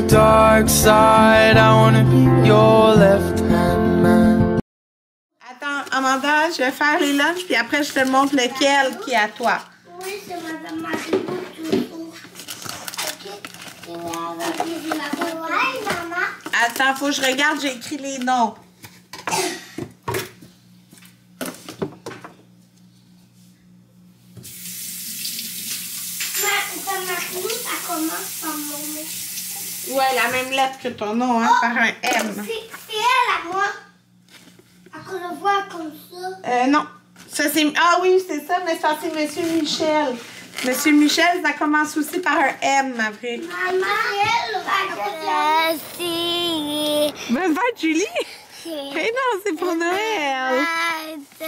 dark side. I wanna be your left-hand man. Attends, Amanda, je vais faire les lunchs, puis après je te montre lequel qui est à toi. Oui, c'est Madame Marino toujours. Ok. Ouais, maman. Attends, faut que je regarde, j'ai écrit les noms. Madame Marino, ça commence par mon nom. Ouais, la même lettre que ton nom, hein, par un M. C'est elle à moi. Elle le voit comme ça. Non. Ça, c'est... Ah oui, c'est ça, mais ça, c'est Monsieur Michel. Monsieur Michel, ça commence aussi par un M après. Maman, elle, si. Ben, va, Julie. Mais non, c'est pour Noël. Ça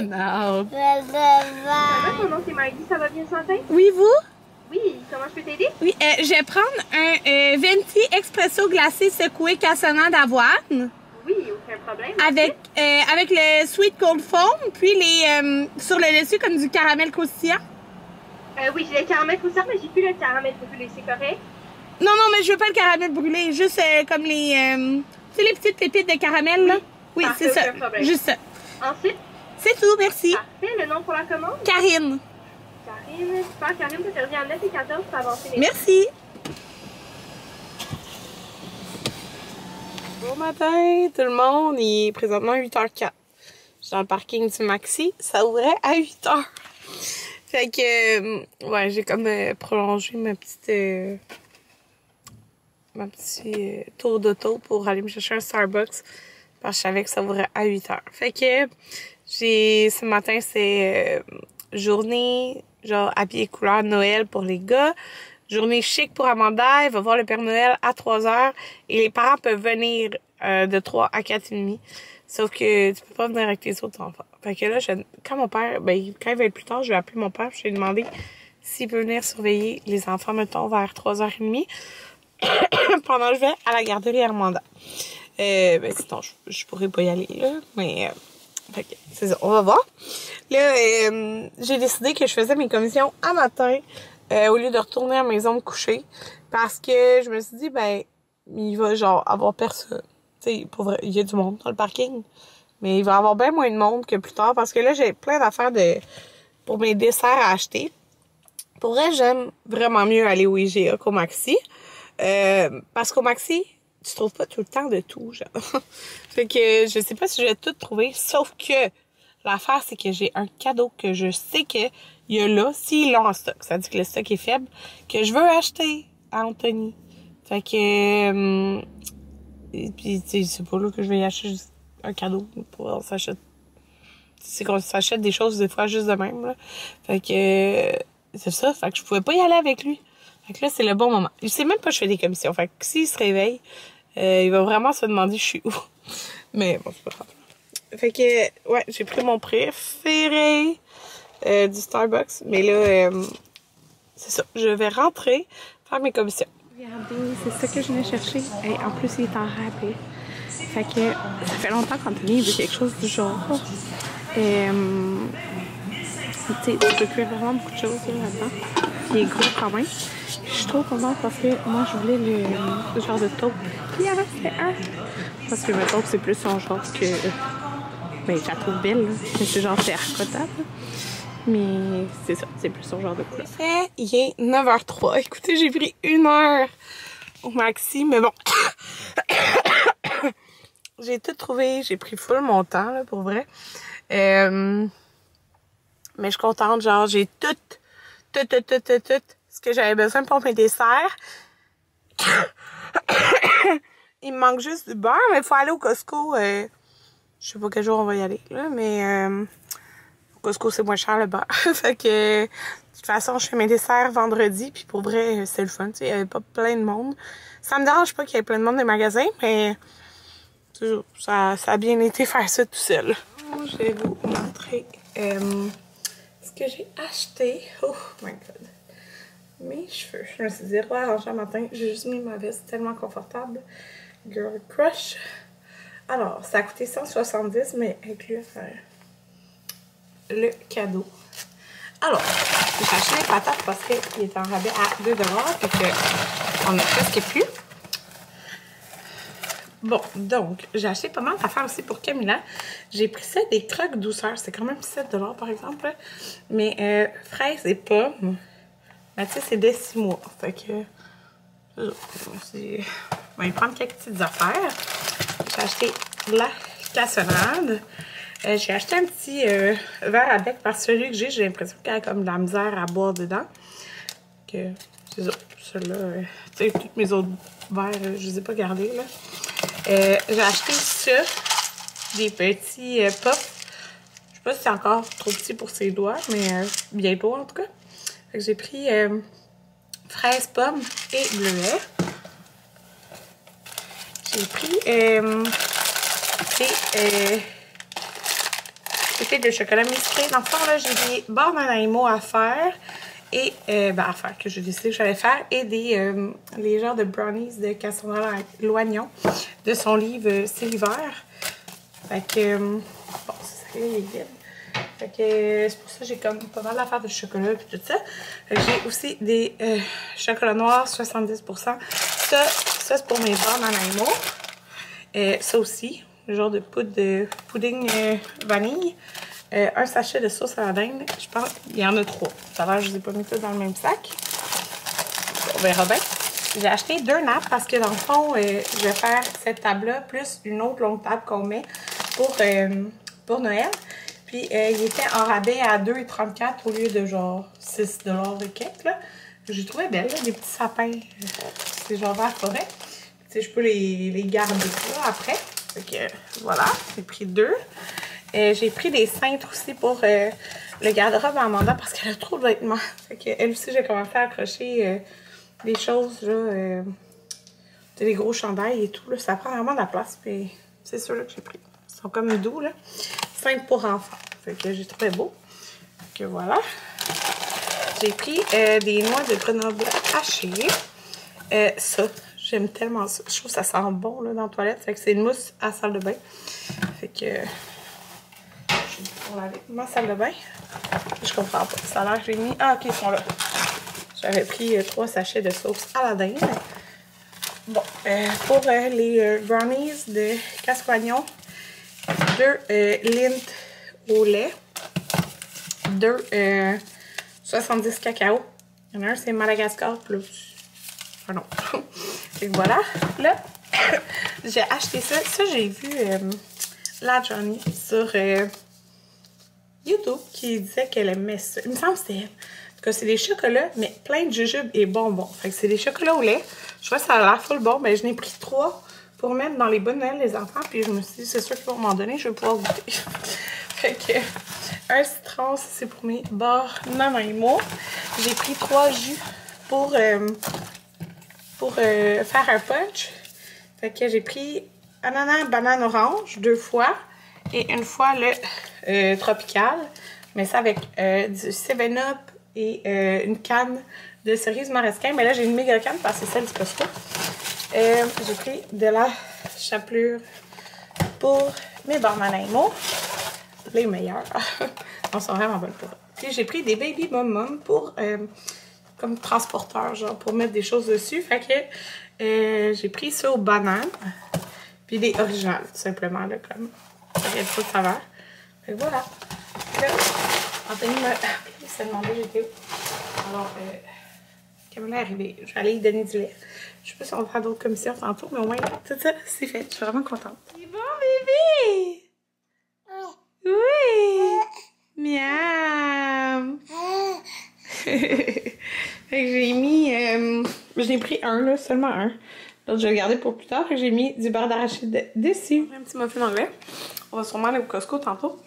non. Mon nom c'est Maggie, ça va bien ce matin? Oui, vous? Oui, comment je peux t'aider? Oui, je vais prendre un venti expresso glacé secoué cassonade d'avoine. Oui, aucun problème. Avec le sweet cold foam, puis les sur le dessus comme du caramel croustillant. Oui, j'ai le caramel croustillant, mais j'ai plus le caramel brûlé, c'est correct? Non, non, mais je veux pas le caramel brûlé, juste comme les... tu sais, les petites pépites de caramel, là? Oui, c'est ça, juste ça. Ensuite? C'est tout, merci. Parfait, le nom pour la commande? Karine. Karine, super, Karine, tu te reviens à 9 et 14 pour avancer les... Merci. Bon matin, tout le monde. Il est présentement 8h04. Je suis dans le parking du Maxi. Ça ouvrait à 8h. Fait que, ouais, j'ai comme prolongé ma petite tour d'auto pour aller me chercher un Starbucks. Parce que je savais que ça ouvrait à 8h. Fait que, ce matin, c'est journée, genre, habillée couleur Noël pour les gars. Journée chic pour Amanda, elle va voir le Père Noël à 3h et les parents peuvent venir de 3 à 4h30. Sauf que tu peux pas venir avec tes autres enfants. Fait que là, quand mon père, quand il va être plus tard, je vais appeler mon père, je vais lui demander s'il peut venir surveiller les enfants, mettons, vers 3h30 pendant que je vais à la garderie Armanda. Sinon, je pourrais pas y aller, là, mais... fait que, c'est ça, on va voir. Là, j'ai décidé que je faisais mes commissions à matin au lieu de retourner à la maison me coucher. Parce que je me suis dit, il va genre avoir personne. Tu sais, pour vrai, il y a du monde dans le parking. Mais il va y avoir bien moins de monde que plus tard. Parce que là, j'ai plein d'affaires pour mes desserts à acheter. Pour vrai, j'aime vraiment mieux aller au IGA qu'au Maxi. Parce qu'au Maxi, tu trouves pas tout le temps de tout, genre. Fait que je sais pas si je vais tout trouver. Sauf que l'affaire, c'est que j'ai un cadeau que je sais qu'il y a là, s'ils l'ont en stock. Ça dit que le stock est faible, que je veux acheter à Anthony. Fait que... et puis, tu sais, c'est pas là que je vais y acheter juste un cadeau. On s'achète... C'est qu'on s'achète des choses des fois juste de même, là. Fait que... c'est ça. Fait que je pouvais pas y aller avec lui. Fait que là, c'est le bon moment. Il sait même pas que je fais des commissions. Fait que s'il se réveille, il va vraiment se demander je suis où. Mais bon, c'est pas grave. Fait que, ouais, j'ai pris mon préféré du Starbucks. Mais là, c'est ça. Je vais rentrer, faire mes commissions. Regardez, c'est ça que je venais chercher. Et en plus, il est en rabais. Fait que, ça fait longtemps qu'Anthony veut quelque chose du genre. Tu sais, tu peux cuire vraiment beaucoup de choses là-dedans. Il est gros quand même. Je suis trop contente parce que moi, je voulais le genre de taupe. Puis il y en a fait un. Parce que ma taupe, c'est plus son genre que... je la trouve belle, là. C'est genre terracotta. Mais c'est ça, c'est plus son genre de couleur. Il est 9h03. Écoutez, j'ai pris 1 heure au Maxi, mais bon. J'ai tout trouvé. J'ai pris full mon temps, là, pour vrai. Mais je suis contente. Genre, j'ai tout ce que j'avais besoin pour mes desserts. Il me manque juste du beurre, mais il faut aller au Costco. Je sais pas quel jour on va y aller, là, mais au Costco, c'est moins cher le beurre. Fait que, de toute façon, je fais mes desserts vendredi, puis pour vrai, c'est le fun. Il y avait pas plein de monde. Ça me dérange pas qu'il y ait plein de monde dans les magasins, mais toujours, ça a bien été faire ça tout seul. Je vais vous montrer ce que j'ai acheté. Oh my god. Mes cheveux. Je me suis dit, arranger un matin. J'ai juste mis ma veste tellement confortable. Girl Crush. Alors, ça a coûté 170, mais inclus le cadeau. Alors, j'ai acheté les patates parce qu'il est en rabais à 2 $, et qu'on a presque plus. Bon, donc, j'ai acheté pas mal d'affaires aussi pour Camilla. J'ai pris ça des croques douceurs. C'est quand même 7 $ par exemple. Là. Mais fraises et pommes, mais tu sais, c'est dès 6 mois. Fait que, on va y prendre quelques petites affaires. J'ai acheté de la cassonade. J'ai acheté un petit verre avec parce que celui que j'ai l'impression qu'il y a comme de la misère à boire dedans. Que c'est ça, celui-là, tu sais, tous mes autres verres, je les ai pas gardés là. J'ai acheté ça, des petits puffs. Je sais pas si c'est encore trop petit pour ses doigts, mais bientôt en tout cas. Fait que j'ai pris fraises, pommes et bleuets. J'ai pris des feuilles de chocolat musclé. Dans le fond, là, j'ai des barres d'animaux à faire. Et, que j'ai décidé que j'allais faire. Et les genres de brownies de Cassandra Loignon de son livre C'est l'hiver. Fait que, bon, ça y est, il est vide. Fait que, c'est pour ça que j'ai comme pas mal d'affaires de chocolat et tout ça. Fait que j'ai aussi des chocolats noirs 70%. Ça c'est pour mes barres d'animaux. Ça aussi, le genre de poudre de pudding vanille. Un sachet de sauce à la dinde, je pense qu'il y en a 3. Tout à l'heure, je ne les ai pas mis tous dans le même sac. On verra bien. J'ai acheté 2 nappes parce que dans le fond, je vais faire cette table-là plus une autre longue table qu'on met pour Noël. Puis, il était en rabais à 2,34 au lieu de genre 6 $ et quelques. J'ai trouvé belle, là, des petits sapins. C'est genre vert forêt. Tu sais, je peux les garder là après. Fait que voilà, j'ai pris 2. J'ai pris des cintres aussi pour le garde-robe à Amanda parce qu'elle a trop de vêtements. Fait que elle aussi, j'ai commencé à accrocher des choses, là, des gros chandails et tout. Là, ça prend vraiment de la place. Puis c'est ceux-là que j'ai pris. Ils sont comme doux, là. Cintres pour enfants. Fait que j'ai trouvé beau. Fait que voilà. J'ai pris des noix de Grenoble hachées. Ça, j'aime tellement ça. Je trouve que ça sent bon là, dans la toilette. Fait que c'est une mousse à salle de bain. Fait que... pour laver ma salle de bain. Je comprends pas. Ça a l'air que j'ai mis... Ah, ok, ils sont là. J'avais pris 3 sachets de sauce à la dinde. Bon, pour les brownies de Cascoignon, 2 Lindt au lait, 2 70 cacao. Il y en a un, c'est Madagascar plus... Ah non. Et voilà. Là, j'ai acheté ça. Ça, j'ai vu la Johnny sur... YouTube qui disait qu'elle aimait ça. Il me semble que c'était elle. En tout cas, c'est des chocolats, mais plein de jujubes et bonbons. Fait que c'est des chocolats au lait. Je vois que ça a l'air full bon. Ben, je n'ai pris 3 pour mettre dans les bonnes Noël les enfants. Puis je me suis dit, c'est sûr qu'ils vont m'en donner, je vais pouvoir goûter. Fait que, un citron, c'est pour mes barres Nanaimo. J'ai pris 3 jus pour faire un punch. Fait que j'ai pris ananas, banane, orange 2 fois. Et une fois le tropical, mais ça avec du 7-Up et une canne de cerises maresquin. Mais là, j'ai une méga canne parce que c'est celle du Costco. J'ai pris de la chapelure pour mes barres Nanaimo. Les meilleurs. Elles sont vraiment bonnes pour eux. Puis j'ai pris des Baby Mum pour comme transporteur, genre pour mettre des choses dessus. Fait que j'ai pris ça aux bananes. Puis des originales, tout simplement, là, comme. Il y a trop de saveur. Fait que voilà. Là, Anthony s'est demandé j'étais où. Alors, Camilla est arrivée. Je vais aller lui donner du lait. Je sais pas si on va faire d'autres commissions tantôt, mais au moins, tout ça, c'est fait. Je suis vraiment contente. C'est bon, bébé! Oui! Miam! Fait que j'ai mis... j'ai pris un, là, seulement un. L'autre, je vais le garder pour plus tard. Fait que j'ai mis du beurre d'arachide dessus. Un petit muffin anglais. On va sûrement aller au Costco tantôt.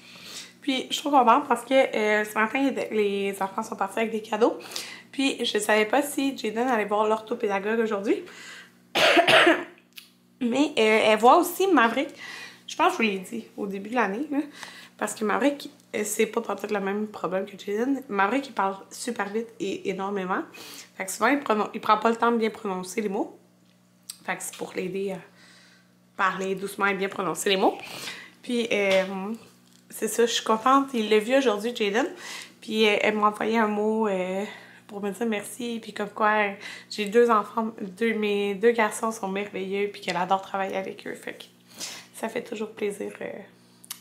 Puis, je suis trop contente parce que ce matin, les enfants sont partis avec des cadeaux. Puis, je savais pas si Jaden allait voir l'orthopédagogue aujourd'hui. Mais elle voit aussi Maverick. Je pense que je vous l'ai dit au début de l'année. Parce que Maverick, c'est pas peut-être le même problème que Jaden. Maverick, il parle super vite et énormément. Fait que souvent, il prend pas le temps de bien prononcer les mots. Fait que c'est pour l'aider à parler doucement et bien prononcer les mots. Puis, c'est ça, je suis contente. Il l'a vu aujourd'hui, Jaden. Puis elle m'a envoyé un mot pour me dire merci. Puis comme quoi, j'ai 2 enfants, mes 2 garçons sont merveilleux. Puis qu'elle adore travailler avec eux. Fait que ça fait toujours plaisir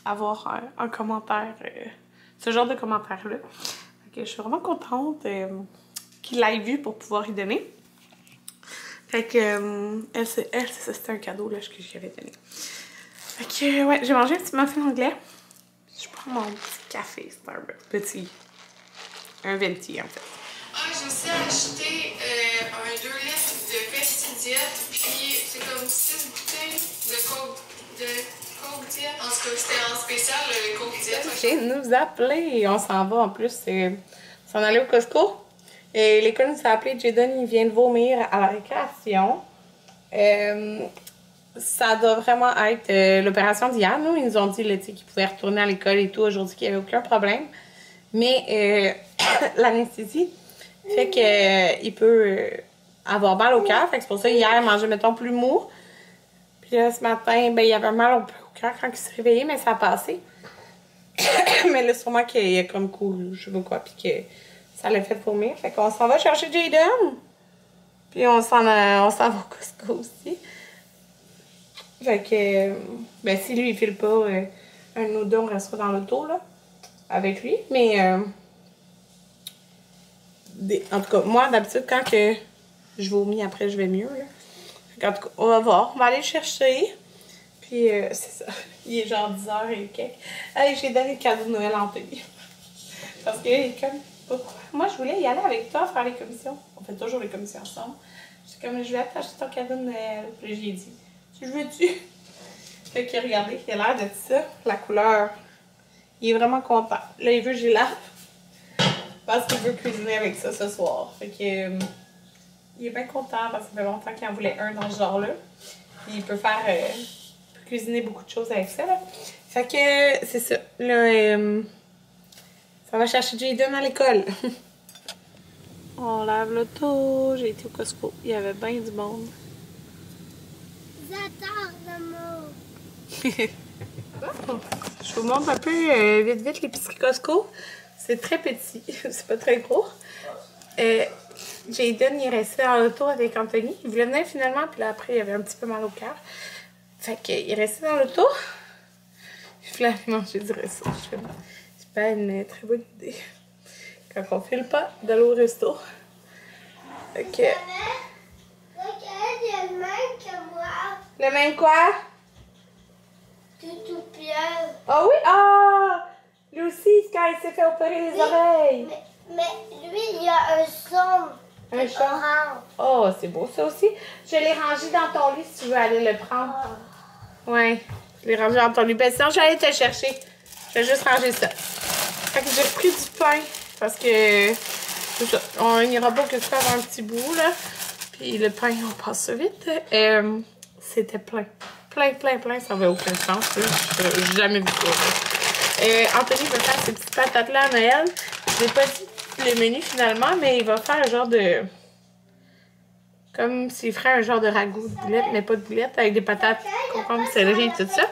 avoir un commentaire, ce genre de commentaire-là. Fait que je suis vraiment contente qu'il l'ait vu pour pouvoir y donner. Fait que elle, c'était un cadeau là, que j'y avais donné. Fait que ouais, j'ai mangé un petit muffin anglais. Je prends mon petit café Starbucks. Petit. Un venti en fait. Ah, j'ai aussi acheté un 2 litres de Pesticidiette, puis c'est comme 6 bouteilles de Coke Diet. En tout cas, c'était en spécial le Coke Diet. Ok, nous appeler et on s'en va en plus. S'en aller au Costco. Et l'école nous a appelé. Jaden, il vient de vomir à la récréation. Ça doit vraiment être l'opération d'hier. Nous, ils nous ont dit qu'ils pouvaient retourner à l'école et tout aujourd'hui, qu'il n'y avait aucun problème. Mais l'anesthésie fait qu'il peut avoir mal au cœur. Fait que c'est pour ça hier, il mangeait, mettons, plus mou. Puis là, ce matin, ben, il avait mal au cœur quand il s'est réveillé, mais ça a passé. Mais là, sûrement qu'il a comme couru, je sais pas quoi, puis que ça l'a fait vomir. Fait qu'on s'en va chercher Jaden. Puis on s'en va au Costco aussi. Fait que, ben, si lui, il file pas, un ou deux, on restera dans l'auto, là, avec lui. Mais, en tout cas, moi, d'habitude, quand que je vomis, après, je vais mieux, là. Fait en tout cas, on va voir. On va aller le chercher. Puis, c'est ça. Il est genre 10h et quelques. Hey, j'ai donné le cadeau de Noël à Anthony. Parce que, comme, pourquoi? Moi, je voulais y aller avec toi faire les commissions. On fait toujours les commissions ensemble. J'étais comme, je vais t'acheter ton cadeau de Noël. Puis, j'ai dit, tu le veux-tu? Fait que, regardez, il a l'air de ça. La couleur. Il est vraiment content. Là, il veut que je lave. Parce qu'il veut cuisiner avec ça ce soir. Fait que, il est bien content parce que ça fait longtemps qu'il en voulait un dans ce genre-là. Puis, il peut faire. Cuisiner beaucoup de choses avec ça, là. Fait que, c'est ça. Là, ça va chercher Jaden à l'école. On lave l'auto. J'ai été au Costco. Il y avait bien du monde. J'adore l'amour. Je vous montre un peu vite l'épicerie Costco. C'est très petit. C'est pas très gros. Jaden, il est resté dans l'auto avec Anthony. Il voulait venir finalement, puis là, après, il avait un petit peu mal au cœur. Fait qu'il est resté dans l'auto. Il voulait aller manger du resto. C'est pas une très bonne idée. Quand on file pas d'aller au resto. Fait que... Il a le même que moi. Le même quoi? Tout Pierre. Oh oui! Ah! Lui aussi, quand il s'est fait opérer les oreilles. Mais lui, il a un son. Un chat? Orange. Oh, c'est beau ça aussi. Je l'ai rangé dans ton lit si tu veux aller le prendre. Ouais, je l'ai rangé dans ton lit. Ben sinon, j'allais te le chercher. Je vais juste ranger ça. Fait que j'ai pris du pain parce que c'est ça. On n'ira pas que ça avoir un petit bout là. Puis le pain, on passe ça vite. C'était plein. Plein. Ça n'avait aucun sens. J'ai jamais vu ça. Anthony va faire ces petites patates-là à Noël. Je n'ai pas dit le menu finalement, mais il va faire un genre de... Comme s'il ferait un genre de ragoût de boulettes, mais pas de boulettes, avec des patates, concombres, céleri et tout ça.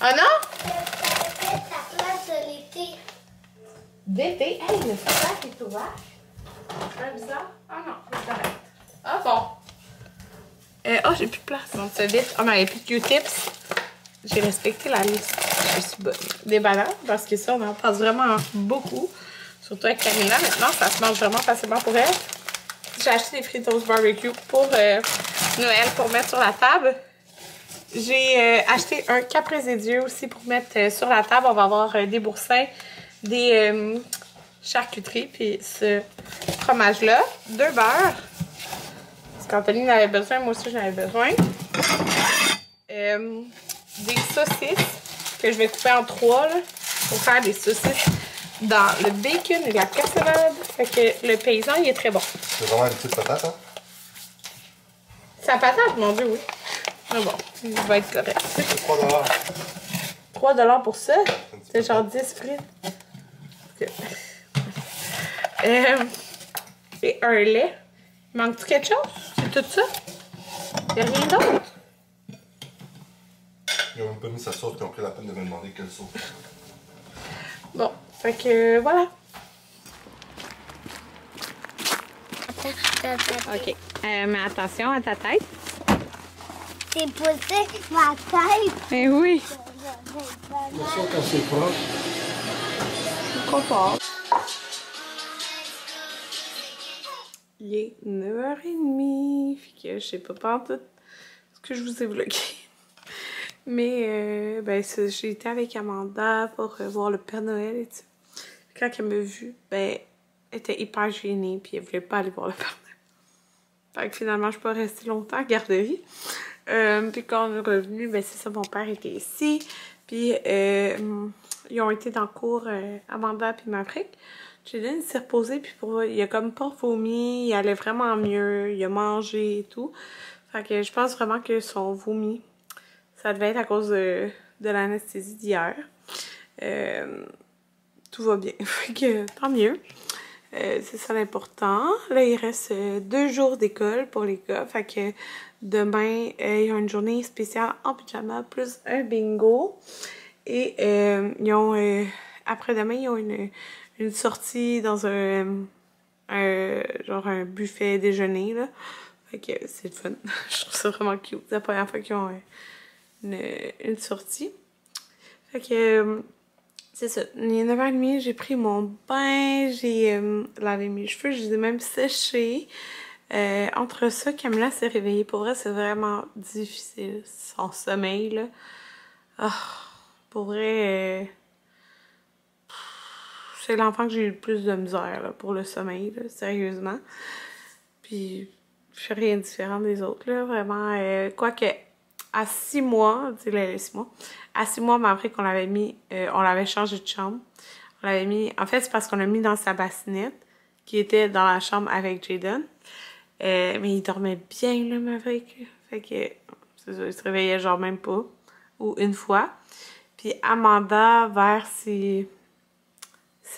Ah non? Ta place de l'été. D'été? Hey, le sac est ouvert. C'est bizarre. Ah non, c'est correct. Ah bon. Oh, j'ai plus de place. Donc, ça vite. Oh, mais il n'y a plus de Q-tips. J'ai respecté la liste. Je suis bonne. Des bananes, parce que ça, on en passe vraiment beaucoup. Surtout avec Camilla. Maintenant, ça se mange vraiment facilement pour elle. J'ai acheté des Fritos barbecue pour Noël, pour mettre sur la table. J'ai acheté un Caprese des dieux aussi pour mettre sur la table. On va avoir des boursins, des charcuteries, puis ce fromage-là. 2 beurres. Parce qu'Anthony en avait besoin, moi aussi j'en avais besoin. Des saucisses que je vais couper en 3 là, pour faire des saucisses dans le bacon et la cassonade. Fait que le paysan, il est très bon. C'est vraiment une petite patate, hein? C'est la patate, mon Dieu, oui. Mais bon, il va être correct. C'est 3 $. 3 $ pour ça? C'est genre 10 frites. Okay. Et un lait. Manque-tu quelque chose? C'est tout ça? Il n'y a rien d'autre? Ils n'ont même pas mis sa sauce, ils ont pris la peine de me demander quelle sauce. Bon, fait que voilà. Ok. Mais attention à ta tête. T'es posé ma tête. Mais oui. C'est sûr quand c'est proche. Trop fort. Il est 9h30. Fait que je sais pas tout ce que je vous ai vlogué. Mais ben j'ai été avec Amanda pour voir le Père Noël et tout. Quand elle m'a vue, ben elle était hyper gênée puis elle voulait pas aller voir le Père Noël. Fait que finalement je suis pas restée longtemps à la garderie. Puis quand on est revenu, ben c'est ça, mon père était ici. Puis ils ont été dans le cours, Amanda puis Maverick. Jaden s'est reposé puis il a comme pas vomi, il allait vraiment mieux, il a mangé et tout. Fait que je pense vraiment que son vomi, ça devait être à cause de l'anesthésie d'hier. Tout va bien, fait que tant mieux. C'est ça l'important. Là, il reste 2 jours d'école pour les gars. Fait que demain, ils ont une journée spéciale en pyjama plus un bingo. Et ils ont après-demain, ils ont une sortie dans genre un buffet déjeuner, là. Fait que c'est le fun. Je trouve ça vraiment cute. C'est la première fois qu'ils ont une sortie. Fait que c'est ça. Il est 9h30, j'ai pris mon bain, j'ai lavé mes cheveux, je les ai même séchés. Entre ça, Camilla s'est réveillée. Pour vrai, c'est vraiment difficile, son sommeil, là. Oh, pour vrai, c'est l'enfant que j'ai eu le plus de misère, là, pour le sommeil, là, sérieusement. Puis, je suis rien différente des autres, là, vraiment. Quoique, à 6 mois, dis-le, 6 mois, à 6 mois, mais après qu'on l'avait mis, on l'avait changé de chambre. On l'avait mis, en fait, c'est parce qu'on l'a mis dans sa bassinette, qui était dans la chambre avec Jaden. Mais il dormait bien, là, Maverick. Fait que, c'est ça, il se réveillait genre même pas. Ou une fois. Puis Amanda, vers ses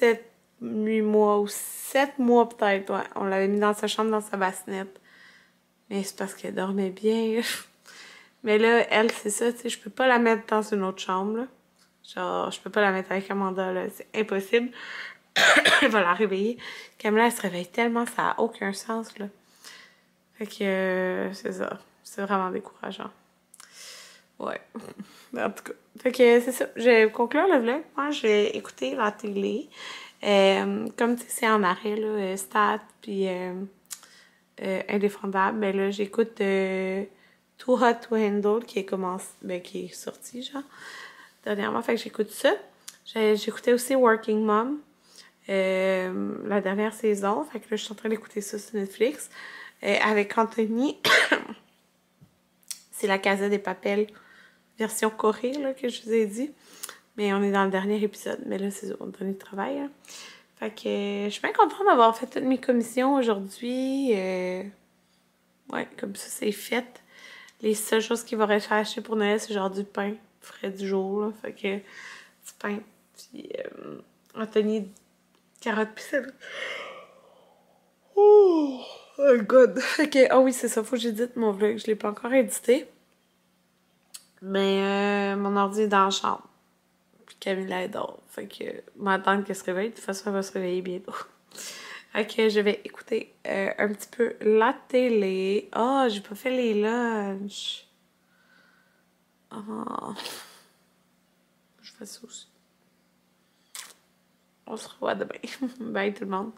7-8 mois, ou 7 mois peut-être, ouais. On l'avait mis dans sa chambre, dans sa bassinette. Mais c'est parce qu'elle dormait bien, là. Mais là, elle, c'est ça, tu sais, je peux pas la mettre dans une autre chambre, là. Genre, je peux pas la mettre avec Amanda, là. C'est impossible. Elle va la réveiller. Camilla, elle se réveille tellement, ça a aucun sens, là. Fait que, c'est ça. C'est vraiment décourageant. Ouais. En tout cas. Fait que, c'est ça. Je vais conclure le vlog. Moi, je vais écouter la télé. Comme, tu sais, c'est en arrêt, là, Stat, puis Indéfendable. Mais là, j'écoute Too Hot to Handle, qui est sorti, genre, dernièrement. Fait que j'écoute ça. J'écoutais aussi Working Mom, la dernière saison. Fait que là, je suis en train d'écouter ça sur Netflix. Avec Anthony. C'est la Casa des Papel version Corée, là, que je vous ai dit. Mais on est dans le dernier épisode. Mais là, c'est Anthony de travail. Hein. Fait que je suis bien contente d'avoir fait toutes mes commissions aujourd'hui. Ouais, comme ça, c'est fait. Les seules choses qu'il va rester à acheter pour Noël, c'est genre du pain frais du jour. Là. Fait que du pain. Puis Anthony, carottes pis celle. Oh god. Fait que, oui, c'est ça. Faut que j'édite mon vlog. Je l'ai pas encore édité. Mais mon ordi est dans la chambre. Puis Camilla est dehors. Fait que, m'attendre qu'elle se réveille. De toute façon, elle va se réveiller bientôt. Fait que je vais écouter un petit peu la télé. Oh, j'ai pas fait les lunchs. Oh. Je fais ça aussi. On se revoit demain. Bye tout le monde.